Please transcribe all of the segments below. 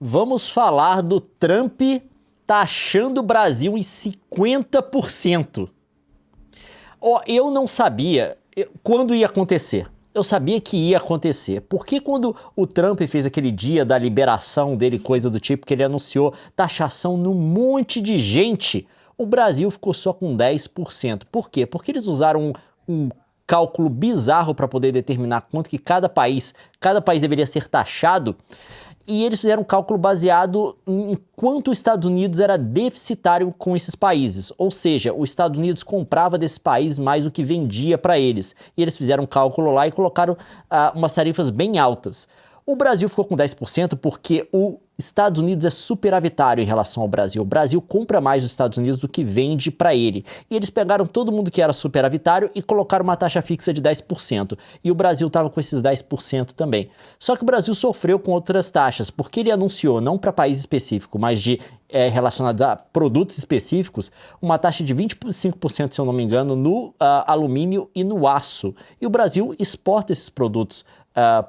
Vamos falar do Trump taxando o Brasil em 50%. Ó, eu não sabia quando ia acontecer. Eu sabia que ia acontecer. Porque quando o Trump fez aquele dia da liberação dele, coisa do tipo, que ele anunciou taxação num monte de gente, o Brasil ficou só com 10%. Por quê? Porque eles usaram um cálculo bizarro para poder determinar quanto que cada país deveria ser taxado. E eles fizeram um cálculo baseado em quanto os Estados Unidos era deficitário com esses países. Ou seja, os Estados Unidos comprava desses países mais do que vendia para eles. E eles fizeram um cálculo lá e colocaram umas tarifas bem altas. O Brasil ficou com 10% porque os Estados Unidos é superavitário em relação ao Brasil. O Brasil compra mais dos Estados Unidos do que vende para ele. E eles pegaram todo mundo que era superavitário e colocaram uma taxa fixa de 10%. E o Brasil estava com esses 10% também. Só que o Brasil sofreu com outras taxas, porque ele anunciou, não para país específico, mas relacionados a produtos específicos, uma taxa de 25%, se eu não me engano, no alumínio e no aço. E o Brasil exporta esses produtos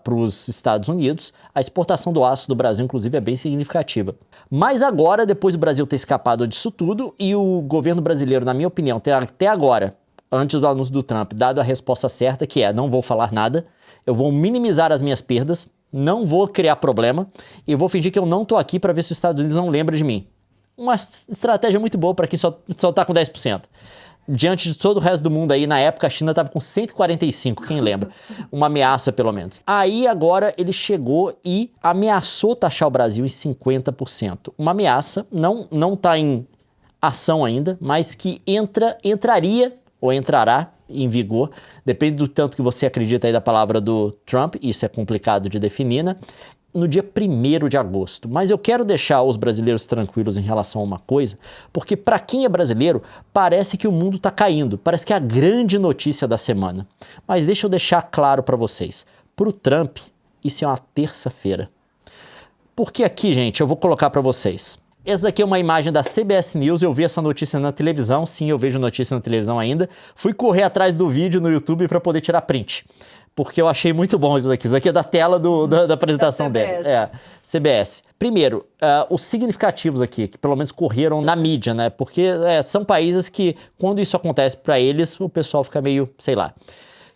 para os Estados Unidos. A exportação do aço do Brasil, inclusive, é bem significativa. Mas agora, depois do Brasil ter escapado disso tudo, e o governo brasileiro, na minha opinião, até agora, antes do anúncio do Trump, dado a resposta certa, que é: não vou falar nada, eu vou minimizar as minhas perdas, não vou criar problema, e vou fingir que eu não estou aqui para ver se os Estados Unidos não lembram de mim. Uma estratégia muito boa para quem só está com 10%. Diante de todo o resto do mundo aí, na época a China estava com 145, quem lembra? Uma ameaça, pelo menos. Aí agora ele chegou e ameaçou taxar o Brasil em 50%. Uma ameaça, não está em ação ainda, mas que entraria ou entrará em vigor, depende do tanto que você acredita aí da palavra do Trump, isso é complicado de definir, né? No dia 1º de agosto. Mas eu quero deixar os brasileiros tranquilos em relação a uma coisa, porque para quem é brasileiro, parece que o mundo está caindo, parece que é a grande notícia da semana. Mas deixa eu deixar claro para vocês, para o Trump, isso é uma terça-feira. Porque aqui, gente, eu vou colocar para vocês. Essa aqui é uma imagem da CBS News, eu vi essa notícia na televisão, sim, eu vejo notícia na televisão ainda. Fui correr atrás do vídeo no YouTube para poder tirar print, porque eu achei muito bom isso aqui. Isso aqui é da tela da apresentação dela. CBS. Primeiro, os significativos aqui, que pelo menos correram na mídia, né? Porque são países que, quando isso acontece para eles, o pessoal fica meio, sei lá.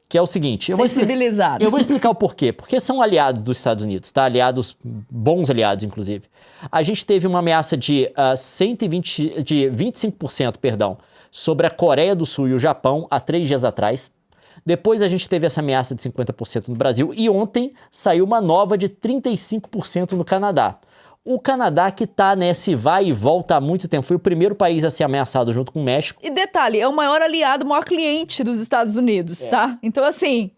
Que é o seguinte... Sensibilizado. Eu vou explicar o porquê. Porque são aliados dos Estados Unidos, tá? Aliados, bons aliados, inclusive. A gente teve uma ameaça de 25%, perdão, sobre a Coreia do Sul e o Japão há 3 dias atrás. Depois a gente teve essa ameaça de 50% no Brasil e ontem saiu uma nova de 35% no Canadá. O Canadá, que tá nesse vai e volta há muito tempo, foi o primeiro país a ser ameaçado junto com o México. E detalhe, é o maior aliado, o maior cliente dos Estados Unidos, tá? Então assim,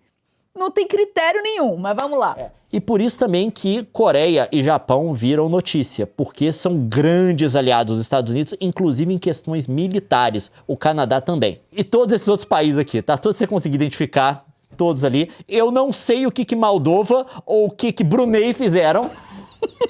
não tem critério nenhum, mas vamos lá. E por isso também que Coreia e Japão viram notícia, porque são grandes aliados dos Estados Unidos, inclusive em questões militares. O Canadá também. E todos esses outros países aqui, tá? Todos você conseguir identificar, todos ali. Eu não sei o que Moldova ou o que Brunei fizeram,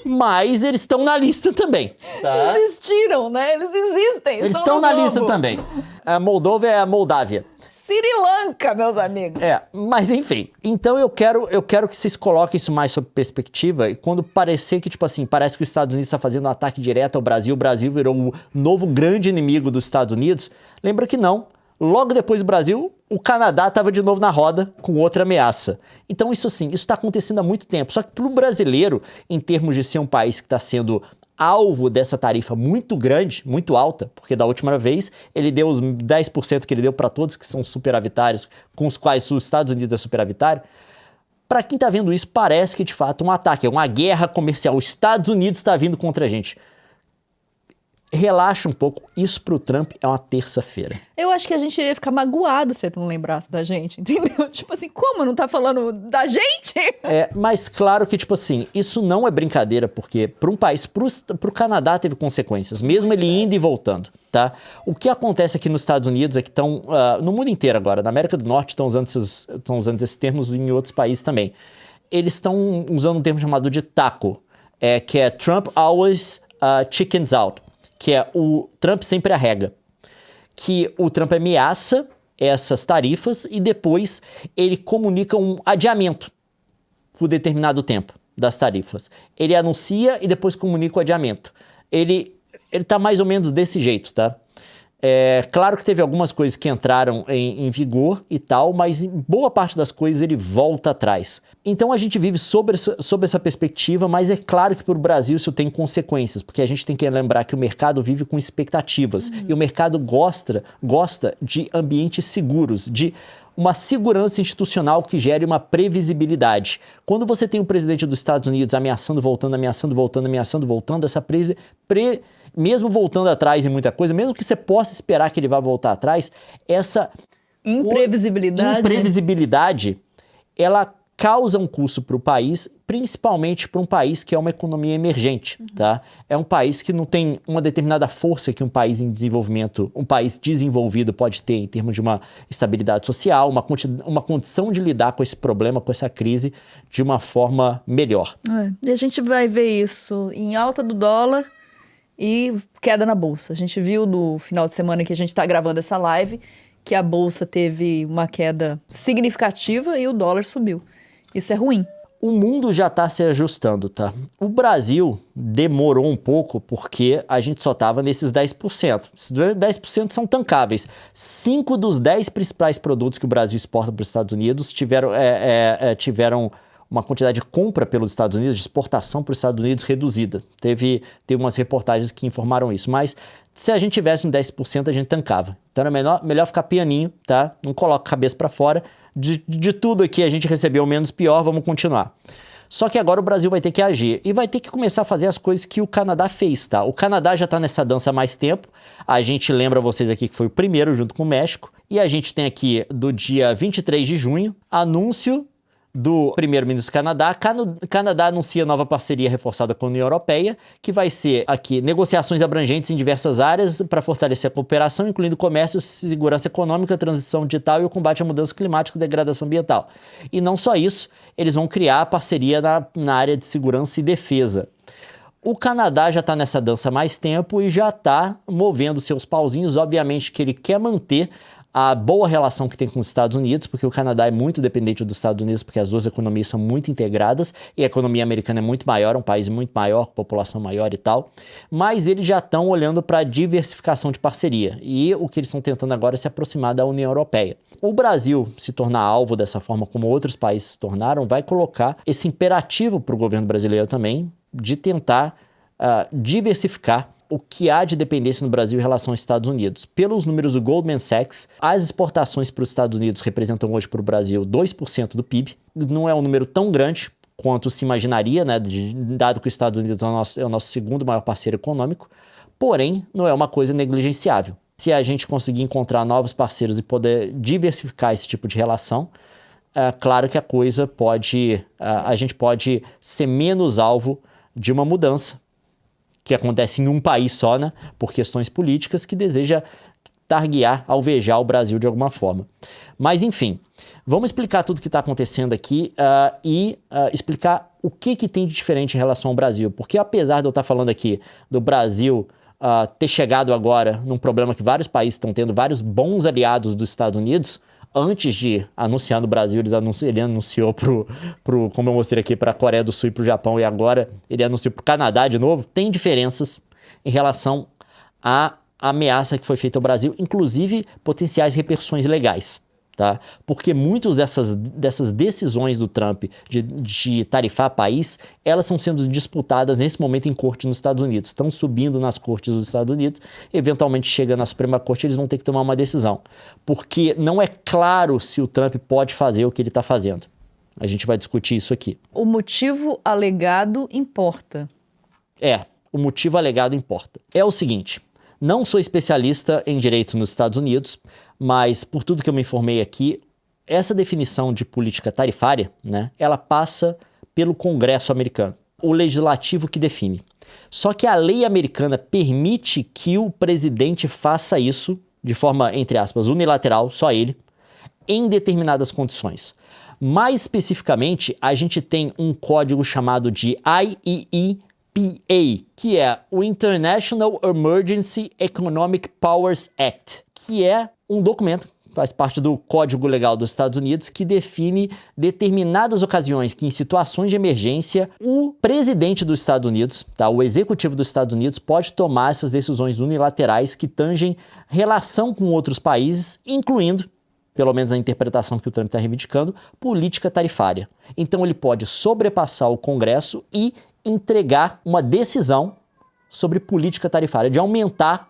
mas eles estão na lista também. Tá? Eles existiram, né? Eles existem. Eles estão na lista também. A Moldova é a Moldávia. Sri Lanka, meus amigos. Mas enfim. Então eu quero que vocês coloquem isso mais sob perspectiva, e quando parecer que, tipo assim, parece que os Estados Unidos está fazendo um ataque direto ao Brasil, o Brasil virou o novo grande inimigo dos Estados Unidos, lembra que não. Logo depois do Brasil, o Canadá estava de novo na roda com outra ameaça. Então isso assim, isso está acontecendo há muito tempo. Só que para o brasileiro, em termos de ser um país que está sendo alvo dessa tarifa muito grande, muito alta, porque da última vez ele deu os 10% que ele deu para todos que são superavitários, com os quais os Estados Unidos é superavitário. Para quem está vendo isso, parece que de fato um ataque, é uma guerra comercial. Os Estados Unidos está vindo contra a gente. Relaxa um pouco, isso pro Trump é uma terça-feira. Eu acho que a gente ia ficar magoado se ele não lembrasse da gente, entendeu? Tipo assim, como não tá falando da gente? Mas claro que, tipo assim, isso não é brincadeira, porque para um país, pro Canadá teve consequências, mesmo ele indo e voltando, tá? O que acontece aqui nos Estados Unidos é que estão, no mundo inteiro agora, na América do Norte estão usando esses termos em outros países também. Eles estão usando um termo chamado de TACO, que é Trump Always Chickens Out. Que é o Trump sempre arrega, que o Trump ameaça essas tarifas e depois ele comunica um adiamento por determinado tempo. das tarifas. Ele anuncia e depois comunica o adiamento. Ele tá mais ou menos desse jeito, tá? Claro que teve algumas coisas que entraram em vigor e tal, mas em boa parte das coisas ele volta atrás. Então a gente vive sob essa perspectiva, mas é claro que para o Brasil isso tem consequências, porque a gente tem que lembrar que o mercado vive com expectativas e o mercado gosta de ambientes seguros, de uma segurança institucional que gere uma previsibilidade. Quando você tem o presidente dos Estados Unidos ameaçando, voltando, essa mesmo voltando atrás em muita coisa, mesmo que você possa esperar que ele vá voltar atrás, essa imprevisibilidade, ela causa um custo para o país, principalmente para um país que é uma economia emergente, tá? É um país que não tem uma determinada força que um país em desenvolvimento, um país desenvolvido pode ter em termos de uma estabilidade social, uma condição de lidar com esse problema, com essa crise, de uma forma melhor. E a gente vai ver isso em alta do dólar e queda na bolsa. A gente viu no final de semana que a gente está gravando essa live que a bolsa teve uma queda significativa e o dólar subiu. Isso é ruim. O mundo já está se ajustando, tá? O Brasil demorou um pouco porque a gente só estava nesses 10%. Esses 10% são tancáveis. 5 dos 10 principais produtos que o Brasil exporta para os Estados Unidos tiveram uma quantidade de compra pelos Estados Unidos, de exportação para os Estados Unidos reduzida. Teve umas reportagens que informaram isso, mas se a gente tivesse um 10%, a gente tancava. Então era melhor ficar pianinho, tá? Não coloca a cabeça para fora. De tudo aqui a gente recebeu menos pior, vamos continuar. Só que agora o Brasil vai ter que agir e vai ter que começar a fazer as coisas que o Canadá fez, tá? O Canadá já tá nessa dança há mais tempo. A gente lembra vocês aqui que foi o primeiro junto com o México. E a gente tem aqui do dia 23 de junho, anúncio do primeiro-ministro do Canadá. Canadá anuncia nova parceria reforçada com a União Europeia, que vai ser aqui negociações abrangentes em diversas áreas para fortalecer a cooperação, incluindo comércio, segurança econômica, transição digital e o combate à mudança climática e degradação ambiental. E não só isso, eles vão criar a parceria na área de segurança e defesa. O Canadá já está nessa dança há mais tempo e já está movendo seus pauzinhos. Obviamente que ele quer manter a boa relação que tem com os Estados Unidos, porque o Canadá é muito dependente dos Estados Unidos, porque as duas economias são muito integradas, e a economia americana é muito maior, é um país muito maior, com população maior e tal, mas eles já estão olhando para a diversificação de parceria, e o que eles estão tentando agora é se aproximar da União Europeia. O Brasil se tornar alvo dessa forma, como outros países se tornaram, vai colocar esse imperativo para o governo brasileiro também, de tentar diversificar o que há de dependência no Brasil em relação aos Estados Unidos. Pelos números do Goldman Sachs, as exportações para os Estados Unidos representam hoje para o Brasil 2% do PIB. Não é um número tão grande quanto se imaginaria, né, dado que os Estados Unidos é o nosso segundo maior parceiro econômico, porém, não é uma coisa negligenciável. Se a gente conseguir encontrar novos parceiros e poder diversificar esse tipo de relação, claro que a gente pode ser menos alvo de uma mudança que acontece em um país só, né, por questões políticas, que deseja alvejar o Brasil de alguma forma. Mas, enfim, vamos explicar tudo o que está acontecendo aqui e explicar o que tem de diferente em relação ao Brasil. Porque apesar de eu estar falando aqui do Brasil ter chegado agora num problema que vários países estão tendo, vários bons aliados dos Estados Unidos, antes de anunciar no Brasil, ele anunciou como eu mostrei aqui, para a Coreia do Sul e para o Japão, e agora ele anunciou para o Canadá de novo. Tem diferenças em relação à ameaça que foi feita ao Brasil, inclusive potenciais repercussões legais, tá? Porque muitas dessas decisões do Trump de tarifar país, elas estão sendo disputadas nesse momento em corte nos Estados Unidos. Estão subindo nas cortes dos Estados Unidos, eventualmente chega na Suprema Corte, eles vão ter que tomar uma decisão. Porque não é claro se o Trump pode fazer o que ele está fazendo. A gente vai discutir isso aqui. O motivo alegado importa. O motivo alegado importa. É o seguinte, não sou especialista em direito nos Estados Unidos, mas por tudo que eu me informei aqui, essa definição de política tarifária, né, ela passa pelo Congresso americano, o legislativo que define. Só que a lei americana permite que o presidente faça isso de forma, entre aspas, unilateral, só ele, em determinadas condições. Mais especificamente, a gente tem um código chamado de IEEPA, que é o International Emergency Economic Powers Act, que é um documento faz parte do Código Legal dos Estados Unidos, que define determinadas ocasiões que, em situações de emergência, o presidente dos Estados Unidos, tá, o executivo dos Estados Unidos, pode tomar essas decisões unilaterais que tangem relação com outros países, incluindo, pelo menos a interpretação que o Trump está reivindicando, política tarifária. Então ele pode sobrepassar o Congresso e entregar uma decisão sobre política tarifária, de aumentar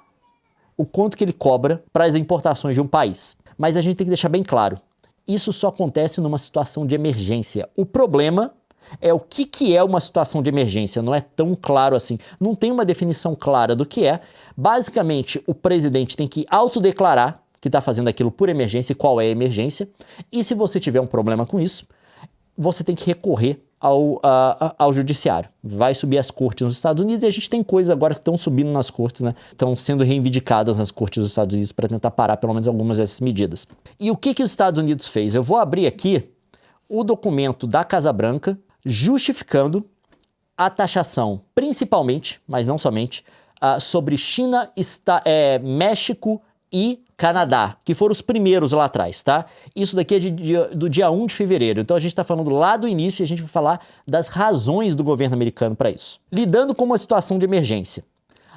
o quanto que ele cobra para as importações de um país. Mas a gente tem que deixar bem claro, isso só acontece numa situação de emergência. O problema é o que é uma situação de emergência, não é tão claro assim. Não tem uma definição clara do que é. Basicamente, o presidente tem que autodeclarar que está fazendo aquilo por emergência e qual é a emergência. E se você tiver um problema com isso, você tem que recorrer ao judiciário. Vai subir as cortes nos Estados Unidos e a gente tem coisas agora que estão subindo nas cortes, né? Estão sendo reivindicadas nas cortes dos Estados Unidos para tentar parar pelo menos algumas dessas medidas. E o que os Estados Unidos fez? Eu vou abrir aqui o documento da Casa Branca justificando a taxação, principalmente, mas não somente, sobre China, México e Canadá, que foram os primeiros lá atrás, tá? Isso daqui é do dia 1 de fevereiro. Então a gente está falando lá do início e a gente vai falar das razões do governo americano para isso. Lidando com uma situação de emergência.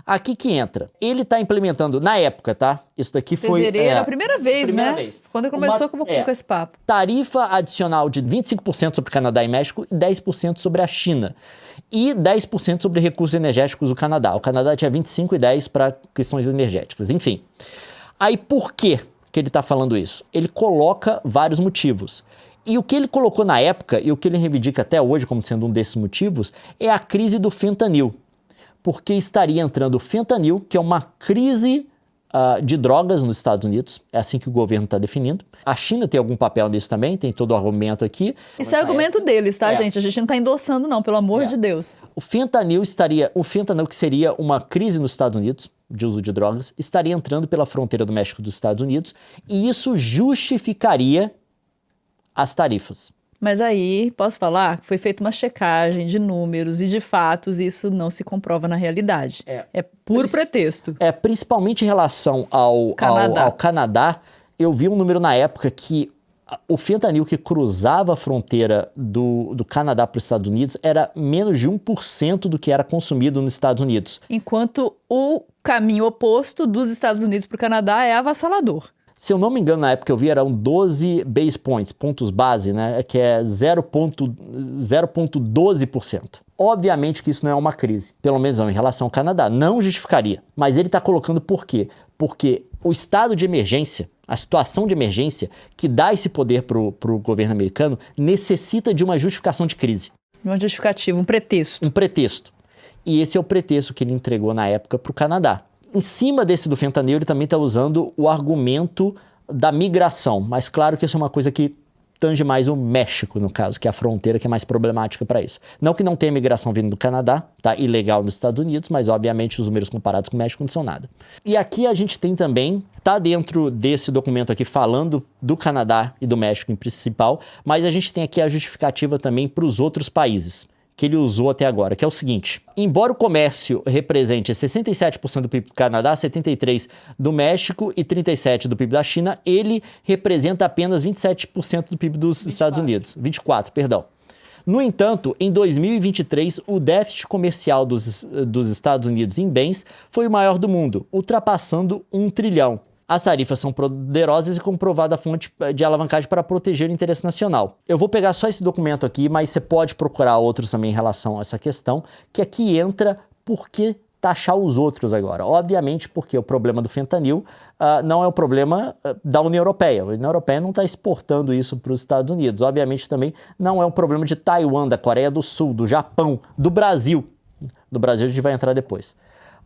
Aqui que entra. Ele está implementando, na época, tá? Isso daqui foi... Fevereiro, a primeira vez, primeira né? Vez. Quando ele começou com esse papo. Tarifa adicional de 25% sobre Canadá e México e 10% sobre a China. E 10% sobre recursos energéticos do Canadá. O Canadá tinha 25% e 10% para questões energéticas. Enfim. Aí por que ele está falando isso? Ele coloca vários motivos. E o que ele colocou na época, e o que ele reivindica até hoje como sendo um desses motivos, é a crise do fentanil. Porque estaria entrando o fentanil, que é uma crise de drogas nos Estados Unidos. É assim que o governo está definindo. A China tem algum papel nisso também, tem todo o argumento aqui. Esse é argumento deles, tá, gente? A gente não está endossando não, pelo amor de Deus. O fentanil, que seria uma crise nos Estados Unidos, de uso de drogas, estaria entrando pela fronteira do México dos Estados Unidos e isso justificaria as tarifas. Mas aí, posso falar, foi feita uma checagem de números e de fatos e isso não se comprova na realidade. É puro pretexto. Principalmente em relação ao Canadá, eu vi um número na época que o fentanil que cruzava a fronteira do Canadá para os Estados Unidos era menos de 1% do que era consumido nos Estados Unidos. Enquanto o caminho oposto dos Estados Unidos para o Canadá é avassalador. Se eu não me engano, na época eu vi, eram 12 base points, pontos base, né? Que é 0,12%. Obviamente que isso não é uma crise, pelo menos não em relação ao Canadá. Não justificaria. Mas ele está colocando por quê? Porque o estado de emergência, a situação de emergência que dá esse poder para o governo americano, necessita de uma justificação de crise. Uma justificativa, um pretexto. Um pretexto. E esse é o pretexto que ele entregou na época para o Canadá. Em cima desse do fentanil, ele também está usando o argumento da migração. Mas claro que isso é uma coisa que tange mais o México, no caso, que é a fronteira que é mais problemática para isso. Não que não tenha migração vindo do Canadá, tá? Ilegal nos Estados Unidos, mas obviamente os números comparados com o México não são nada. E aqui a gente tem também, tá dentro desse documento aqui falando do Canadá e do México em principal, mas a gente tem aqui a justificativa também para os outros países que ele usou até agora, que é o seguinte: embora o comércio represente 67% do PIB do Canadá, 73% do México e 37% do PIB da China, ele representa apenas 27% do PIB dos Estados Unidos. 24%, perdão. No entanto, em 2023, o déficit comercial dos Estados Unidos em bens foi o maior do mundo, ultrapassando 1 trilhão. As tarifas são poderosas e comprovada a fonte de alavancagem para proteger o interesse nacional. Eu vou pegar só esse documento aqui, mas você pode procurar outros também em relação a essa questão, que aqui entra por que taxar os outros agora. Obviamente porque o problema do fentanil não é o problema da União Europeia. A União Europeia não está exportando isso para os Estados Unidos. Obviamente também não é um problema de Taiwan, da Coreia do Sul, do Japão, do Brasil. Do Brasil a gente vai entrar depois.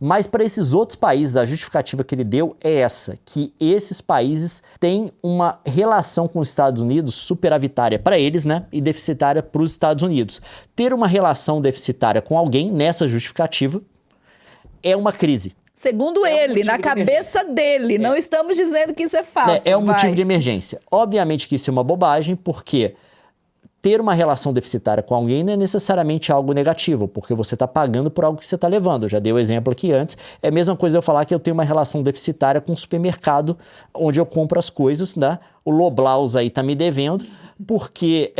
Mas para esses outros países, a justificativa que ele deu é essa, que esses países têm uma relação com os Estados Unidos superavitária para eles, né, e deficitária para os Estados Unidos. Ter uma relação deficitária com alguém, nessa justificativa, é uma crise. Segundo ele, na cabeça dele, não estamos dizendo que isso é fato. É um motivo de emergência. Obviamente que isso é uma bobagem, porque ter uma relação deficitária com alguém não é necessariamente algo negativo, porque você está pagando por algo que você está levando. Eu já dei o exemplo aqui antes. É a mesma coisa eu falar que eu tenho uma relação deficitária com o supermercado onde eu compro as coisas, né? O Loblaws aí tá me devendo, porque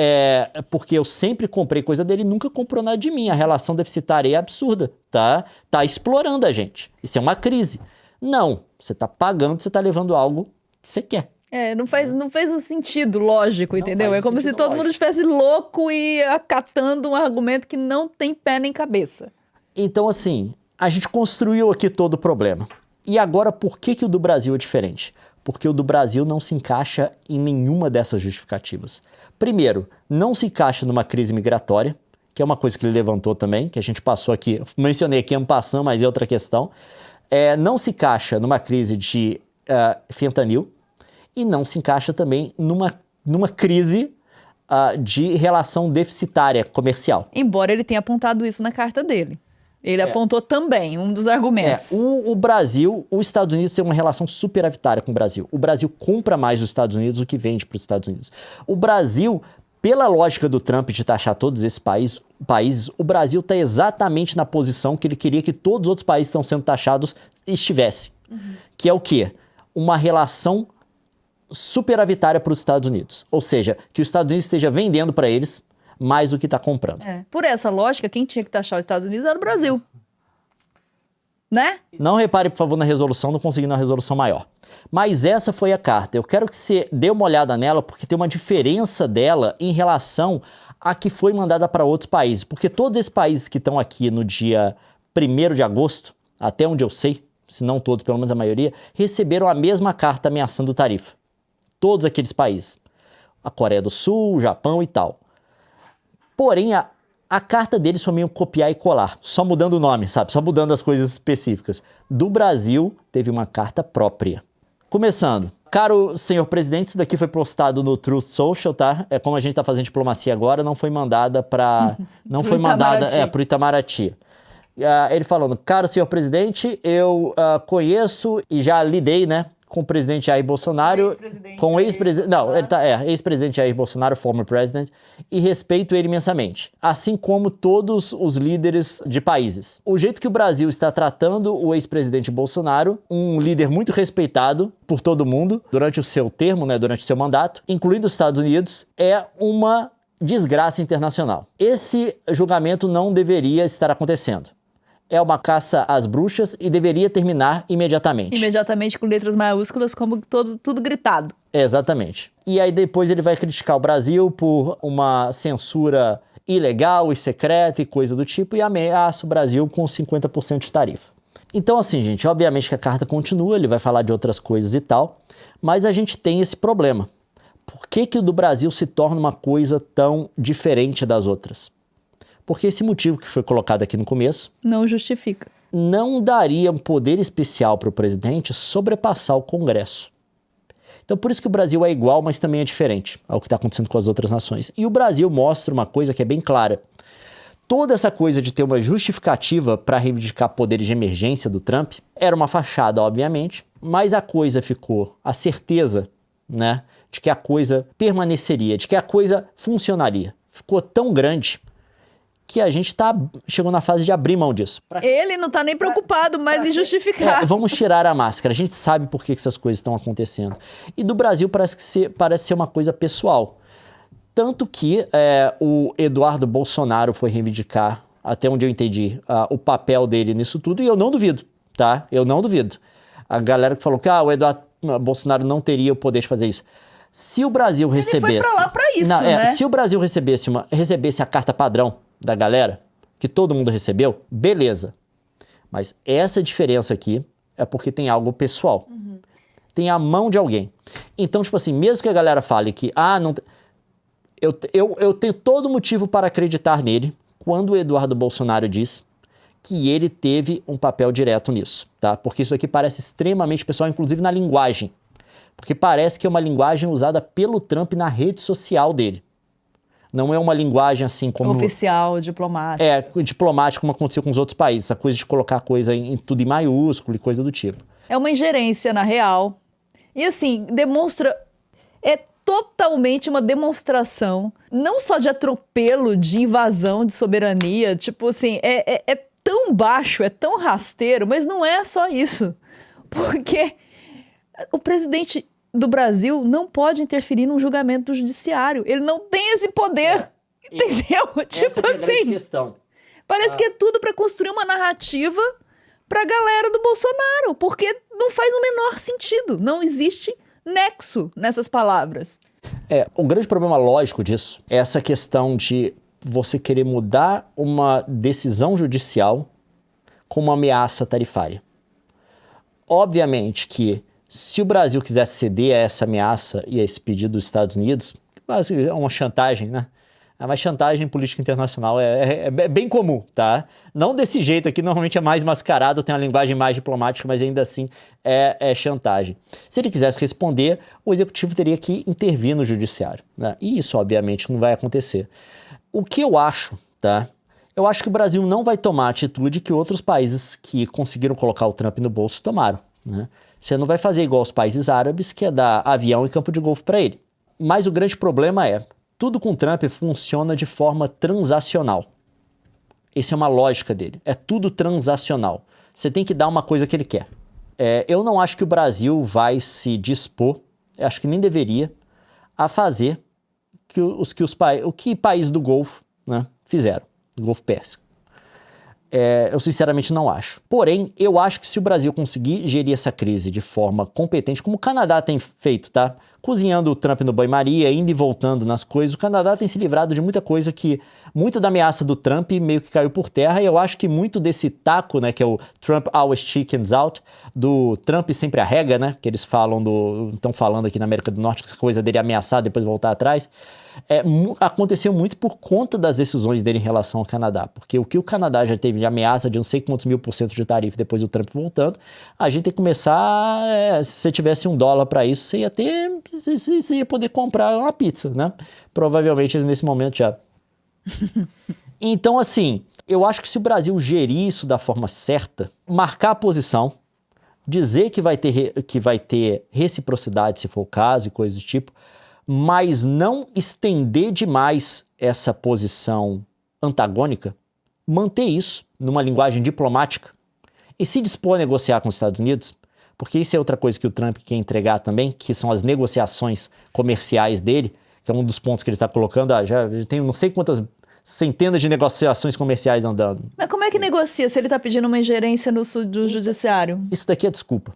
eu sempre comprei coisa dele e nunca comprou nada de mim. A relação deficitária é absurda, tá? Tá explorando a gente. Isso é uma crise. Não, você tá pagando, você tá levando algo que você quer. Não fez um sentido lógico, entendeu? É como se todo mundo estivesse louco e acatando um argumento que não tem pé nem cabeça. Então, assim, a gente construiu aqui todo o problema. E agora, por que o do Brasil é diferente? Porque o do Brasil não se encaixa em nenhuma dessas justificativas. Primeiro, não se encaixa numa crise migratória, que é uma coisa que ele levantou também, que a gente passou aqui, mencionei aqui en passant, mas é outra questão. Não se encaixa numa crise de fentanil, e não se encaixa também numa crise de relação deficitária comercial. Embora ele tenha apontado isso na carta dele. Ele apontou também, um dos argumentos. O Brasil, os Estados Unidos têm uma relação superavitária com o Brasil. O Brasil compra mais dos Estados Unidos do que vende para os Estados Unidos. O Brasil, pela lógica do Trump de taxar todos esses países, o Brasil está exatamente na posição que ele queria que todos os outros países que estão sendo taxados estivessem. Que é o quê? Uma relação superavitária para os Estados Unidos. Ou seja, que os Estados Unidos esteja vendendo para eles mais do que está comprando. Por essa lógica, quem tinha que taxar os Estados Unidos era o Brasil. Né? Não repare, por favor, na resolução, não consegui uma resolução maior. Mas essa foi a carta. Eu quero que você dê uma olhada nela, porque tem uma diferença dela em relação a que foi mandada para outros países. Porque todos esses países que estão aqui no dia 1º de agosto, até onde eu sei, se não todos, pelo menos a maioria, receberam a mesma carta ameaçando tarifa. Todos aqueles países. A Coreia do Sul, o Japão e tal. Porém, a carta deles foi meio copiar e colar. Só mudando o nome, sabe? Só mudando as coisas específicas. Do Brasil, teve uma carta própria. Começando. Caro senhor presidente, isso daqui foi postado no Truth Social, tá? É como a gente tá fazendo diplomacia agora, não foi mandada para... Não foi mandada... pro Itamaraty. Ele falando, caro senhor presidente, eu conheço e já lidei, né? Com o presidente Jair Bolsonaro, com o ex-presidente... Não, ele ex-presidente Jair Bolsonaro, former president, e respeito ele imensamente. Assim como todos os líderes de países. O jeito que o Brasil está tratando o ex-presidente Bolsonaro, um líder muito respeitado por todo mundo, durante o seu termo, né, durante o seu mandato, incluindo os Estados Unidos, é uma desgraça internacional. Esse julgamento não deveria estar acontecendo. É uma caça às bruxas e deveria terminar imediatamente. Imediatamente com letras maiúsculas, como tudo gritado. Exatamente. E aí depois ele vai criticar o Brasil por uma censura ilegal e secreta e coisa do tipo, e ameaça o Brasil com 50% de tarifa. Então assim, gente, obviamente que a carta continua, ele vai falar de outras coisas e tal, mas a gente tem esse problema. Por que o do Brasil se torna uma coisa tão diferente das outras? Porque esse motivo que foi colocado aqui no começo... Não justifica. Não daria um poder especial para o presidente sobrepassar o Congresso. Então, por isso que o Brasil é igual, mas também é diferente ao que está acontecendo com as outras nações. E o Brasil mostra uma coisa que é bem clara. Toda essa coisa de ter uma justificativa para reivindicar poderes de emergência do Trump era uma fachada, obviamente, mas a coisa ficou, a certeza, né, de que a coisa permaneceria, de que a coisa funcionaria. Ficou tão grande que a gente chegou na fase de abrir mão disso. Ele não tá nem preocupado mais em justificar. Vamos tirar a máscara. A gente sabe por que essas coisas estão acontecendo. E do Brasil parece ser uma coisa pessoal. Tanto que o Eduardo Bolsonaro foi reivindicar, até onde eu entendi, o papel dele nisso tudo, e eu não duvido, tá? Eu não duvido. A galera que falou que o Eduardo Bolsonaro não teria o poder de fazer isso. Se o Brasil recebesse... Ele foi pra lá pra isso, né? Se o Brasil recebesse a carta padrão da galera, que todo mundo recebeu, beleza. Mas essa diferença aqui é porque tem algo pessoal. Tem a mão de alguém. Então, tipo assim, mesmo que a galera fale que, não... Eu tenho todo motivo para acreditar nele quando o Eduardo Bolsonaro diz que ele teve um papel direto nisso, tá? Porque isso aqui parece extremamente pessoal, inclusive na linguagem. Porque parece que é uma linguagem usada pelo Trump na rede social dele. Não é uma linguagem assim como... Oficial, diplomática. Diplomática, como aconteceu com os outros países. Essa coisa de colocar coisa tudo em maiúsculo e coisa do tipo. É uma ingerência na real. E assim, demonstra... É totalmente uma demonstração, não só de atropelo, de invasão de soberania, tipo assim, é tão baixo, é tão rasteiro, mas não é só isso. Porque o presidente do Brasil não pode interferir num julgamento do judiciário. Ele não tem esse poder. Entendeu? Tipo essa é a assim. grande questão. Parece que é tudo pra construir uma narrativa pra galera do Bolsonaro. Porque não faz o menor sentido. Não existe nexo nessas palavras. O grande problema lógico disso é essa questão de você querer mudar uma decisão judicial com uma ameaça tarifária. Obviamente que se o Brasil quisesse ceder a essa ameaça e a esse pedido dos Estados Unidos, é uma chantagem, né? Mas chantagem política internacional é bem comum, tá? Não desse jeito aqui, normalmente é mais mascarado, tem uma linguagem mais diplomática, mas ainda assim é chantagem. Se ele quisesse responder, o executivo teria que intervir no judiciário, né? E isso, obviamente, não vai acontecer. O que eu acho, tá? Eu acho que o Brasil não vai tomar a atitude que outros países que conseguiram colocar o Trump no bolso tomaram, né? Você não vai fazer igual os países árabes, que é dar avião e campo de golfe para ele. Mas o grande problema é, tudo com Trump funciona de forma transacional. Essa é uma lógica dele. É tudo transacional. Você tem que dar uma coisa que ele quer. Eu não acho que o Brasil vai se dispor, acho que nem deveria, a fazer o que países do Golfo, né, fizeram, do Golfo Pérsico. Eu sinceramente não acho. Porém, eu acho que se o Brasil conseguir gerir essa crise de forma competente, como o Canadá tem feito, tá? Cozinhando o Trump no banho-maria, indo e voltando nas coisas, o Canadá tem se livrado de muita coisa muita da ameaça do Trump meio que caiu por terra, e eu acho que muito desse taco, né, que é o Trump always chickens out, do Trump sempre arrega, né, que eles estão falando aqui na América do Norte, que essa coisa dele ameaçar depois voltar atrás, aconteceu muito por conta das decisões dele em relação ao Canadá, porque o que o Canadá já teve de ameaça de não sei quantos mil% de tarifa depois do Trump voltando, a gente tem que começar, se você tivesse $1 para isso, você ia poder comprar uma pizza, né? Provavelmente nesse momento já. Então, assim, eu acho que se o Brasil gerir isso da forma certa, marcar a posição, dizer que vai ter reciprocidade, se for o caso, e coisas do tipo, mas não estender demais essa posição antagônica, manter isso numa linguagem diplomática e se dispor a negociar com os Estados Unidos, porque isso é outra coisa que o Trump quer entregar também, que são as negociações comerciais dele, que é um dos pontos que ele está colocando. Já tem não sei quantas centenas de negociações comerciais andando. Mas como é que negocia se ele está pedindo uma ingerência do judiciário? Isso daqui é desculpa.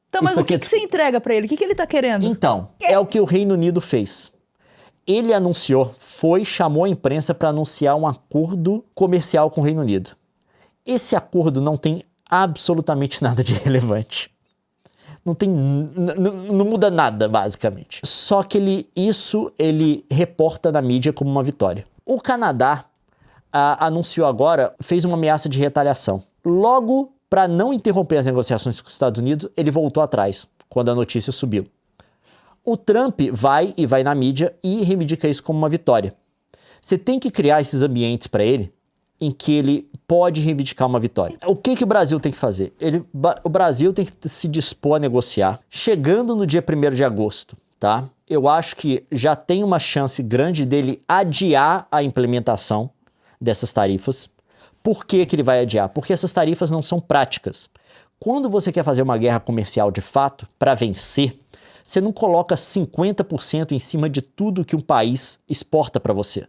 Então, mas o que você entrega para ele? O que ele está querendo? Então, é o que o Reino Unido fez. Ele chamou a imprensa para anunciar um acordo comercial com o Reino Unido. Esse acordo não tem absolutamente nada de relevante. Não muda nada, basicamente. Só que ele reporta na mídia como uma vitória. O Canadá anunciou agora, fez uma ameaça de retaliação. Logo, para não interromper as negociações com os Estados Unidos, ele voltou atrás, quando a notícia subiu. O Trump vai na mídia e reivindica isso como uma vitória. Você tem que criar esses ambientes para ele, em que ele pode reivindicar uma vitória. O que o Brasil tem que fazer? O Brasil tem que se dispor a negociar, chegando no dia 1º de agosto, tá? Eu acho que já tem uma chance grande dele adiar a implementação dessas tarifas. Por que ele vai adiar? Porque essas tarifas não são práticas. Quando você quer fazer uma guerra comercial de fato, para vencer, você não coloca 50% em cima de tudo que um país exporta para você.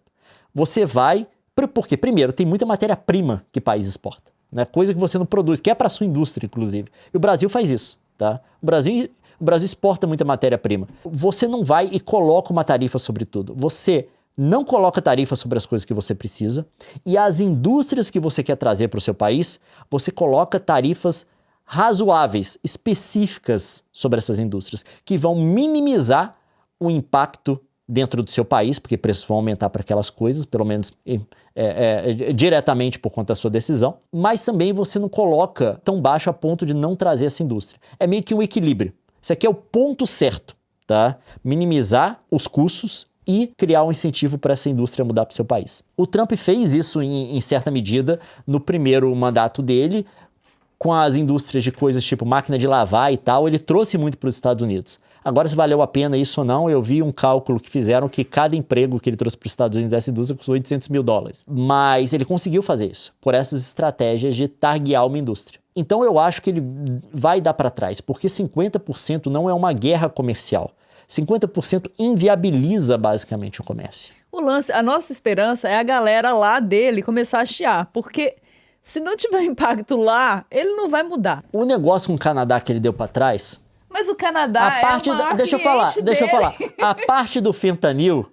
Você vai... Porque, primeiro, tem muita matéria-prima que o país exporta, né? Coisa que você não produz, que é para a sua indústria, inclusive. E o Brasil faz isso, tá? O Brasil exporta muita matéria-prima. Você não vai e coloca uma tarifa sobre tudo. Você não coloca tarifa sobre as coisas que você precisa, e as indústrias que você quer trazer para o seu país, você coloca tarifas razoáveis, específicas sobre essas indústrias, que vão minimizar o impacto dentro do seu país, porque preços vão aumentar para aquelas coisas, pelo menos diretamente por conta da sua decisão, mas também você não coloca tão baixo a ponto de não trazer essa indústria. É meio que um equilíbrio. Isso aqui é o ponto certo, tá? Minimizar os custos e criar um incentivo para essa indústria mudar para o seu país. O Trump fez isso em certa medida no primeiro mandato dele, com as indústrias de coisas tipo máquina de lavar e tal, ele trouxe muito para os Estados Unidos. Agora, se valeu a pena isso ou não, eu vi um cálculo que fizeram que cada emprego que ele trouxe para os Estados Unidos dessa indústria custou $800 mil. Mas ele conseguiu fazer isso, por essas estratégias de targuear uma indústria. Então eu acho que ele vai dar para trás, porque 50% não é uma guerra comercial. 50% inviabiliza basicamente o comércio. O lance, a nossa esperança é a galera lá dele começar a chiar, porque se não tiver impacto lá, ele não vai mudar. O negócio com o Canadá que ele deu para trás... Mas o Canadá a parte é o maior deixa eu falar. A parte do fentanil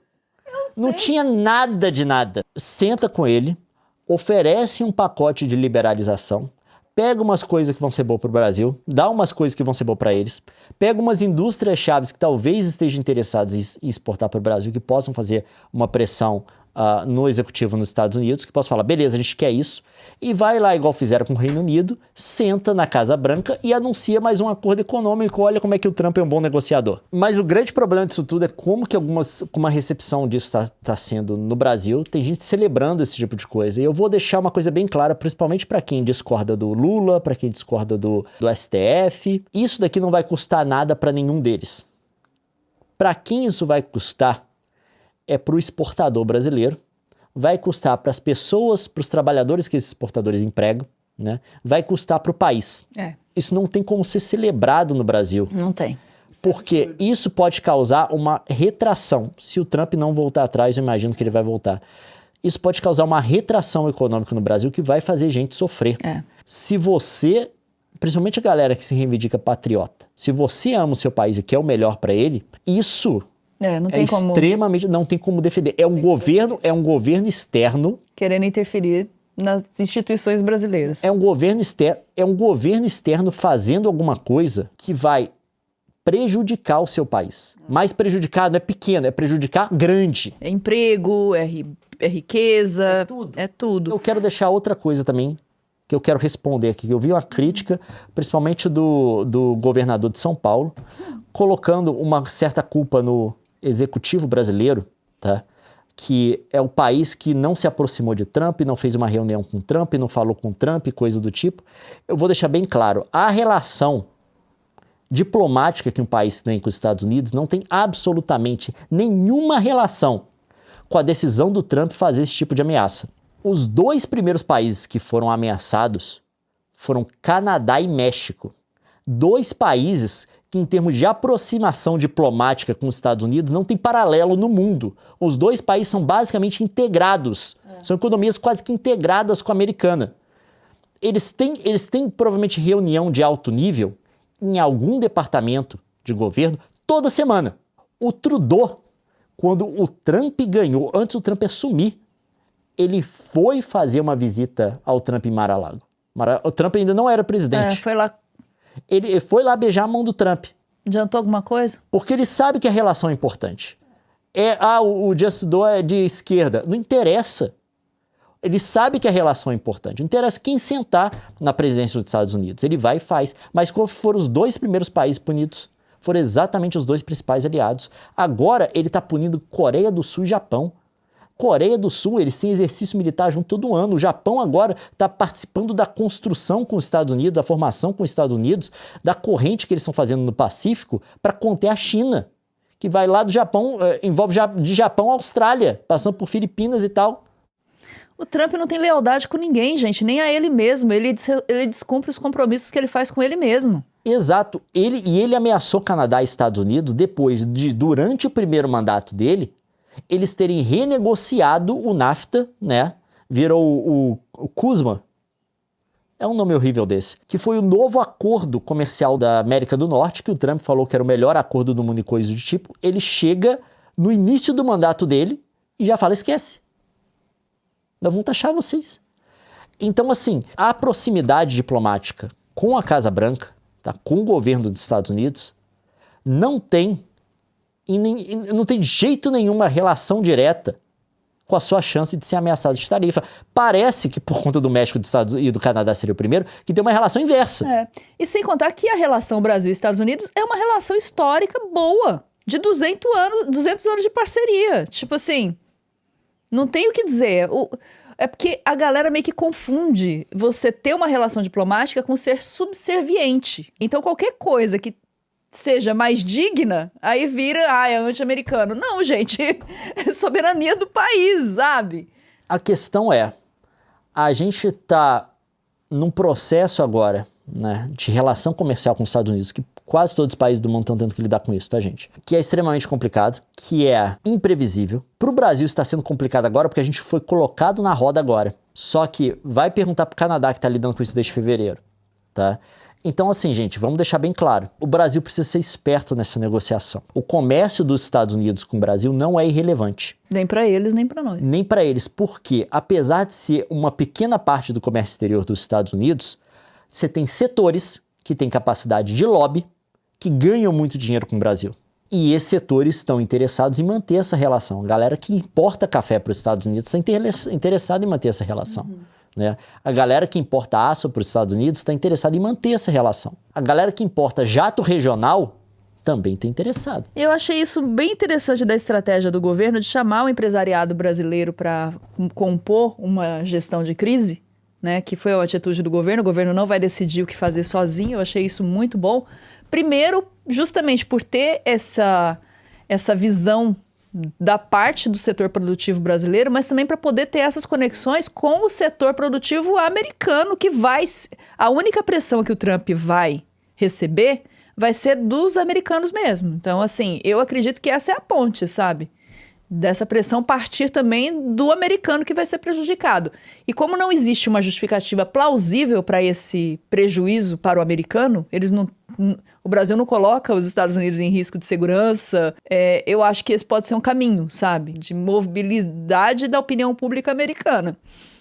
não tinha nada de nada. Senta com ele, oferece um pacote de liberalização, pega umas coisas que vão ser boas para o Brasil, dá umas coisas que vão ser boas para eles, pega umas indústrias chaves que talvez estejam interessadas em exportar para o Brasil, que possam fazer uma pressão no executivo nos Estados Unidos, que possa falar, beleza, a gente quer isso, e vai lá, igual fizeram com o Reino Unido, senta na Casa Branca e anuncia mais um acordo econômico. Olha como é que o Trump é um bom negociador. Mas o grande problema disso tudo é como a recepção disso está sendo no Brasil. Tem gente celebrando esse tipo de coisa. E eu vou deixar uma coisa bem clara, principalmente para quem discorda do Lula, para quem discorda do STF. Isso daqui não vai custar nada para nenhum deles. Para quem isso vai custar é para o exportador brasileiro, vai custar para as pessoas, para os trabalhadores que esses exportadores empregam, né? Vai custar para o país. Isso não tem como ser celebrado no Brasil. Não tem. Porque isso pode causar uma retração. Se o Trump não voltar atrás, eu imagino que ele vai voltar. Isso pode causar uma retração econômica no Brasil que vai fazer gente sofrer. Se você, principalmente a galera que se reivindica patriota, se você ama o seu país e quer o melhor para ele, isso... não tem como... extremamente, não tem como defender. É um governo externo... querendo interferir nas instituições brasileiras. É um governo externo fazendo alguma coisa que vai prejudicar o seu país. Mas prejudicar não é pequeno, é prejudicar grande. É emprego, é riqueza, é tudo. Eu quero deixar outra coisa também, que eu quero responder aqui. Eu vi uma crítica, principalmente do governador de São Paulo, colocando uma certa culpa no executivo brasileiro, tá? Que é o país que não se aproximou de Trump, não fez uma reunião com Trump, não falou com Trump, coisa do tipo. Eu vou deixar bem claro, a relação diplomática que um país tem com os Estados Unidos não tem absolutamente nenhuma relação com a decisão do Trump fazer esse tipo de ameaça. Os dois primeiros países que foram ameaçados foram Canadá e México. Dois países que, em termos de aproximação diplomática com os Estados Unidos, não tem paralelo no mundo. Os dois países são basicamente integrados. São economias quase que integradas com a americana. Eles têm provavelmente reunião de alto nível em algum departamento de governo toda semana. O Trudeau, quando o Trump ganhou, antes do Trump assumir, ele foi fazer uma visita ao Trump em Mar-a-Lago. O Trump ainda não era presidente. Foi lá. Ele foi lá beijar a mão do Trump. Adiantou alguma coisa? Porque ele sabe que a relação é importante. O Justin Trudeau é de esquerda. Não interessa. Ele sabe que a relação é importante. Não interessa quem sentar na presidência dos Estados Unidos. Ele vai e faz. Mas quando foram os dois primeiros países punidos, foram exatamente os dois principais aliados. Agora ele está punindo Coreia do Sul e Japão. Coreia do Sul, eles têm exercício militar junto todo ano. O Japão agora está participando da construção com os Estados Unidos, da formação com os Estados Unidos, da corrente que eles estão fazendo no Pacífico para conter a China, que vai lá do Japão, envolve de Japão a Austrália, passando por Filipinas e tal. O Trump não tem lealdade com ninguém, gente, nem a ele mesmo. Ele descumpre os compromissos que ele faz com ele mesmo. Exato. Ele ameaçou Canadá e Estados Unidos durante o primeiro mandato dele, eles terem renegociado o NAFTA, né? Virou o CUSMA. É um nome horrível desse. Que foi o novo acordo comercial da América do Norte, que o Trump falou que era o melhor acordo do mundo e coisa do tipo. Ele chega no início do mandato dele e já fala, esquece. Nós vamos taxar vocês. Então, assim, a proximidade diplomática com a Casa Branca, tá? Com o governo dos Estados Unidos, não tem de jeito nenhum uma relação direta com a sua chance de ser ameaçado de tarifa. Parece que, por conta do México e do Canadá seria o primeiro, que tem uma relação inversa. E sem contar que a relação Brasil e Estados Unidos é uma relação histórica boa, de 200 anos de parceria. Tipo assim, não tem o que dizer. É porque a galera meio que confunde você ter uma relação diplomática com ser subserviente. Então, qualquer coisa que seja mais digna, aí vira, é anti-americano. Não, gente, é soberania do país, sabe? A questão é, a gente tá num processo agora, né, de relação comercial com os Estados Unidos, que quase todos os países do mundo estão tendo que lidar com isso, tá, gente? Que é extremamente complicado, que é imprevisível. Pro Brasil está sendo complicado agora porque a gente foi colocado na roda agora. Só que vai perguntar pro Canadá, que tá lidando com isso desde fevereiro, tá? Então, assim, gente, vamos deixar bem claro. O Brasil precisa ser esperto nessa negociação. O comércio dos Estados Unidos com o Brasil não é irrelevante. Nem pra eles, nem pra nós. Nem para eles, porque apesar de ser uma pequena parte do comércio exterior dos Estados Unidos, você tem setores que têm capacidade de lobby, que ganham muito dinheiro com o Brasil. E esses setores estão interessados em manter essa relação. A galera que importa café para os Estados Unidos está interessada em manter essa relação. Né? A galera que importa aço para os Estados Unidos está interessada em manter essa relação. A galera que importa jato regional também está interessada. Eu achei isso bem interessante da estratégia do governo de chamar o empresariado brasileiro para compor uma gestão de crise, né? Que foi a atitude do governo. O governo não vai decidir o que fazer sozinho. Eu achei isso muito bom. Primeiro, justamente por ter essa visão da parte do setor produtivo brasileiro, mas também para poder ter essas conexões com o setor produtivo americano, que vai... A única pressão que o Trump vai receber vai ser dos americanos mesmo. Então, assim, eu acredito que essa é a ponte, sabe? Dessa pressão partir também do americano que vai ser prejudicado. E como não existe uma justificativa plausível para esse prejuízo para o americano, o Brasil não coloca os Estados Unidos em risco de segurança, eu acho que esse pode ser um caminho, sabe? De mobilidade da opinião pública americana.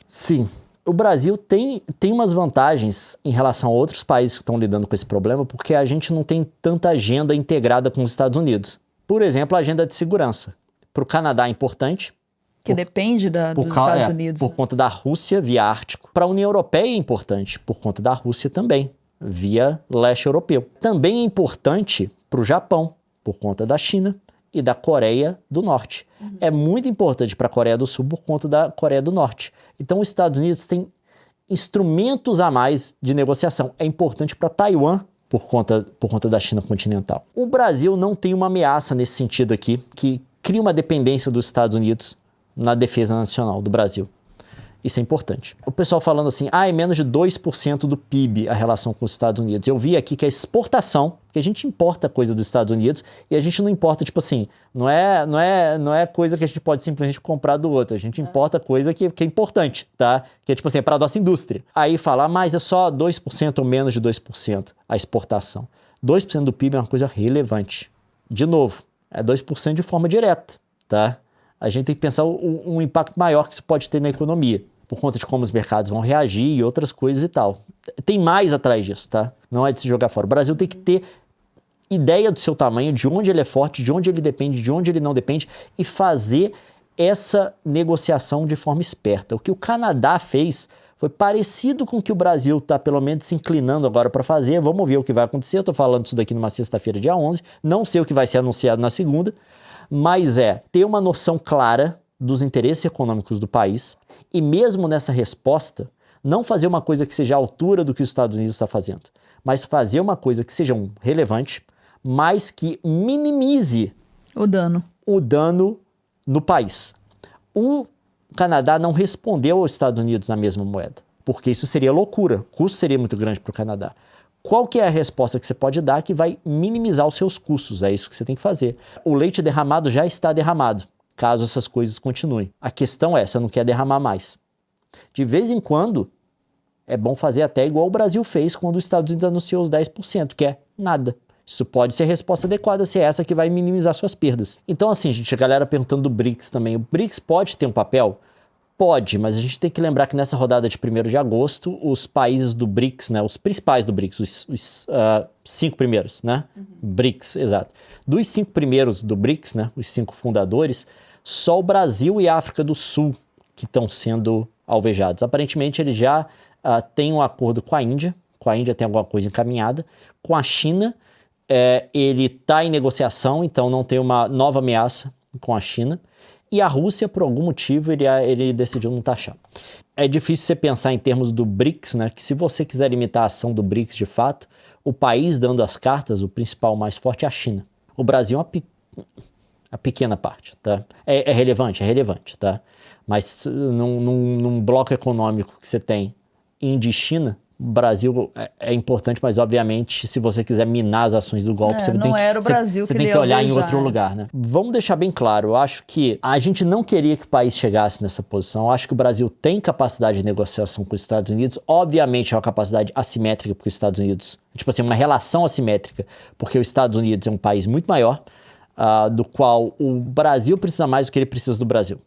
Sim. O Brasil tem umas vantagens em relação a outros países que estão lidando com esse problema, porque a gente não tem tanta agenda integrada com os Estados Unidos. Por exemplo, a agenda de segurança. Para o Canadá é importante. Que depende dos Estados Unidos. Por conta da Rússia, via Ártico. Para a União Europeia é importante, por conta da Rússia também, via leste europeu. Também é importante para o Japão, por conta da China e da Coreia do Norte. É muito importante para a Coreia do Sul por conta da Coreia do Norte. Então, os Estados Unidos têm instrumentos a mais de negociação. É importante para Taiwan, por conta da China continental. O Brasil não tem uma ameaça nesse sentido aqui, que cria uma dependência dos Estados Unidos na defesa nacional do Brasil. Isso é importante. O pessoal falando assim, é menos de 2% do PIB a relação com os Estados Unidos. Eu vi aqui que a exportação, que a gente importa coisa dos Estados Unidos e a gente não importa, tipo assim, não é coisa que a gente pode simplesmente comprar do outro. A gente importa coisa que é importante, tá? Que é tipo assim, é para a nossa indústria. Aí fala, mas é só 2% ou menos de 2% a exportação. 2% do PIB é uma coisa relevante. De novo, é 2% de forma direta, tá? A gente tem que pensar um impacto maior que isso pode ter na economia, por conta de como os mercados vão reagir e outras coisas e tal. Tem mais atrás disso, tá? Não é de se jogar fora. O Brasil tem que ter ideia do seu tamanho, de onde ele é forte, de onde ele depende, de onde ele não depende e fazer essa negociação de forma esperta. O que o Canadá fez foi parecido com o que o Brasil está, pelo menos, se inclinando agora para fazer. Vamos ver o que vai acontecer. Eu estou falando isso daqui numa sexta-feira, dia 11. Não sei o que vai ser anunciado na segunda, mas ter uma noção clara dos interesses econômicos do país e mesmo nessa resposta, não fazer uma coisa que seja à altura do que os Estados Unidos está fazendo, mas fazer uma coisa que seja relevante, mas que minimize o dano no país. O Canadá não respondeu aos Estados Unidos na mesma moeda, porque isso seria loucura, o custo seria muito grande para o Canadá. Qual que é a resposta que você pode dar que vai minimizar os seus custos? É isso que você tem que fazer. O leite derramado já está derramado, caso essas coisas continuem. A questão é, você não quer derramar mais. De vez em quando, é bom fazer até igual o Brasil fez quando os Estados Unidos anunciou os 10%, que é nada. Isso pode ser a resposta adequada, se é essa que vai minimizar suas perdas. Então, assim, gente, a galera perguntando do BRICS também. O BRICS pode ter um papel? Pode, mas a gente tem que lembrar que nessa rodada de 1º de agosto, os países do BRICS, né, os principais do BRICS, os 5 primeiros, né? BRICS, exato. Dos 5 primeiros do BRICS, né, os 5 fundadores, só o Brasil e a África do Sul que estão sendo alvejados. Aparentemente, ele já tem um acordo com a Índia tem alguma coisa encaminhada. Com a China, ele está em negociação, então não tem uma nova ameaça com a China. E a Rússia, por algum motivo, ele decidiu não taxar. É difícil você pensar em termos do BRICS, né? Que se você quiser limitar a ação do BRICS de fato, o país dando as cartas, o principal mais forte é a China. O Brasil é uma pequena parte, tá? É relevante, tá? Mas num bloco econômico que você tem Índia e China, o Brasil é importante, mas obviamente se você quiser minar as ações do golpe, você não era o Brasil você que tem ele que ia olhar em alvejar, outro lugar, né? Vamos deixar bem claro, eu acho que a gente não queria que o país chegasse nessa posição, eu acho que o Brasil tem capacidade de negociação com os Estados Unidos, obviamente é uma capacidade assimétrica porque os Estados Unidos, tipo assim, uma relação assimétrica, porque os Estados Unidos é um país muito maior, do qual o Brasil precisa mais do que ele precisa do Brasil.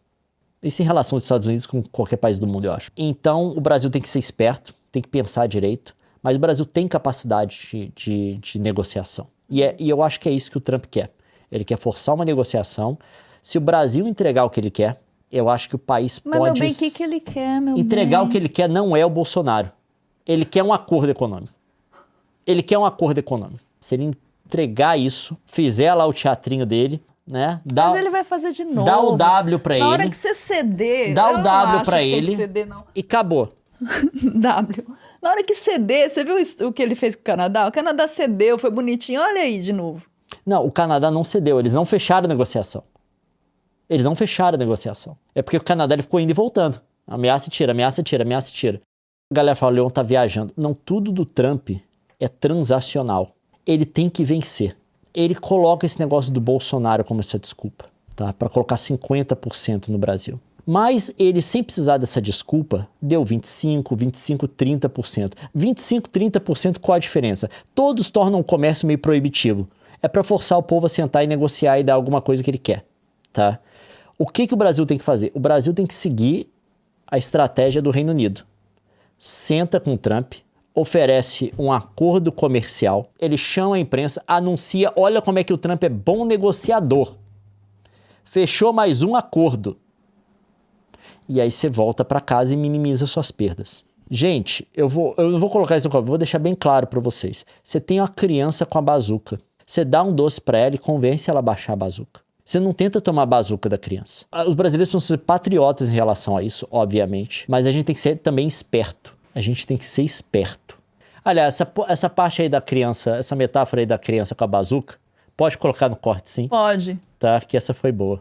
Isso em relação aos Estados Unidos com qualquer país do mundo, eu acho. Então, o Brasil tem que ser esperto, tem que pensar direito, mas o Brasil tem capacidade de negociação. E eu acho que é isso que o Trump quer. Ele quer forçar uma negociação. Se o Brasil entregar o que ele quer, eu acho que o país Mas, pode... meu bem, o que ele quer, meu entregar bem? o que ele quer não é o Bolsonaro. Ele quer um acordo econômico. Se ele entregar isso, fizer lá o teatrinho dele, né? Mas ele vai fazer de novo. Dá o W pra ele. Na hora que você ceder... Dá eu o não W acho pra que tem ele que ceder, não. e acabou. W. Na hora que ceder, você viu o que ele fez com o Canadá? O Canadá cedeu, foi bonitinho. Olha aí de novo. Não, o Canadá não cedeu, eles não fecharam a negociação. É porque o Canadá ele ficou indo e voltando. Ameaça e tira, ameaça e tira, ameaça e tira. A galera fala, o Leon tá viajando. Não, tudo do Trump é transacional. Ele tem que vencer. Ele coloca esse negócio do Bolsonaro como essa desculpa, tá? Para colocar 50% no Brasil. Mas ele, sem precisar dessa desculpa, deu 25%, 30%. 25%, 30%, qual a diferença? Todos tornam o comércio meio proibitivo. É para forçar o povo a sentar e negociar e dar alguma coisa que ele quer, tá? O que o Brasil tem que fazer? O Brasil tem que seguir a estratégia do Reino Unido. Senta com o Trump, oferece um acordo comercial, ele chama a imprensa, anuncia, olha como é que o Trump é bom negociador. Fechou mais um acordo. E aí você volta para casa e minimiza suas perdas. Gente, eu não vou colocar isso no copo, vou deixar bem claro para vocês. Você tem uma criança com a bazuca. Você dá um doce para ela e convence ela a baixar a bazuca. Você não tenta tomar a bazuca da criança. Os brasileiros precisam ser patriotas em relação a isso, obviamente. Mas a gente tem que ser também esperto. Aliás, essa parte aí da criança, essa metáfora aí da criança com a bazuca, pode colocar no corte, sim? Pode. Tá, que essa foi boa.